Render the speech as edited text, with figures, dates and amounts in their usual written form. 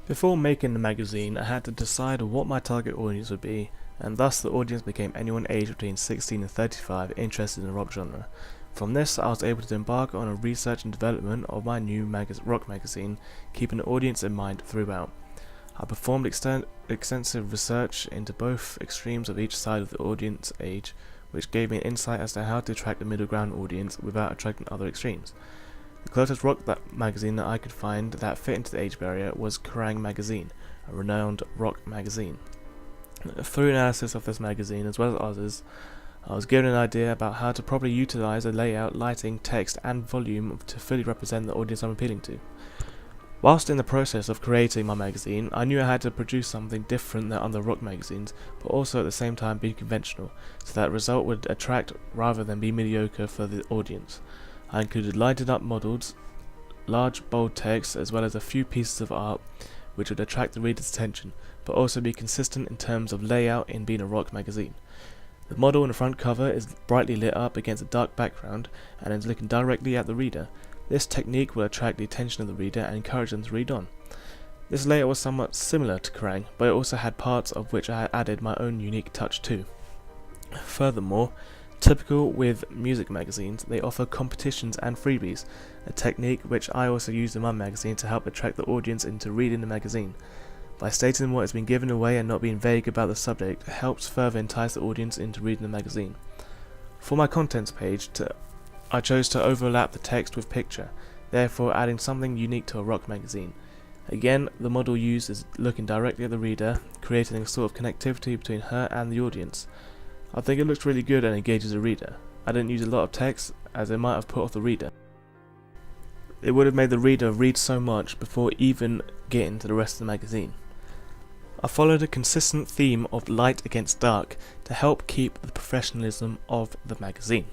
Before making the magazine, I had to decide what my target audience would be, and thus the audience became anyone aged between 16 and 35 interested in the rock genre. From this, I was able to embark on a research and development of my new rock magazine, keeping the audience in mind throughout. I performed extensive research into both extremes of each side of the audience age, which gave me an insight as to how to attract the middle ground audience without attracting other extremes. The closest rock magazine that I could find that fit into the age barrier was Kerrang! Magazine, a renowned rock magazine. Through analysis of this magazine, as well as others, I was given an idea about how to properly utilize the layout, lighting, text, and volume to fully represent the audience I'm appealing to. Whilst in the process of creating my magazine, I knew I had to produce something different than other rock magazines, but also at the same time be conventional, so that the result would attract rather than be mediocre for the audience. I included lighted up models, large bold text, as well as a few pieces of art which would attract the reader's attention, but also be consistent in terms of layout in being a rock magazine. The model in the front cover is brightly lit up against a dark background and is looking directly at the reader. This technique will attract the attention of the reader and encourage them to read on. This layout was somewhat similar to Kerrang!, but it also had parts of which I had added my own unique touch to. Furthermore, typical with music magazines, they offer competitions and freebies, a technique which I also used in my magazine to help attract the audience into reading the magazine. By stating what has been given away and not being vague about the subject helps further entice the audience into reading the magazine. For my contents page, I chose to overlap the text with picture, therefore adding something unique to a rock magazine. Again, the model used is looking directly at the reader, creating a sort of connectivity between her and the audience. I think it looks really good and engages the reader. I didn't use a lot of text, as it might have put off the reader. It would have made the reader read so much before even getting to the rest of the magazine. I followed a consistent theme of light against dark to help keep the professionalism of the magazine.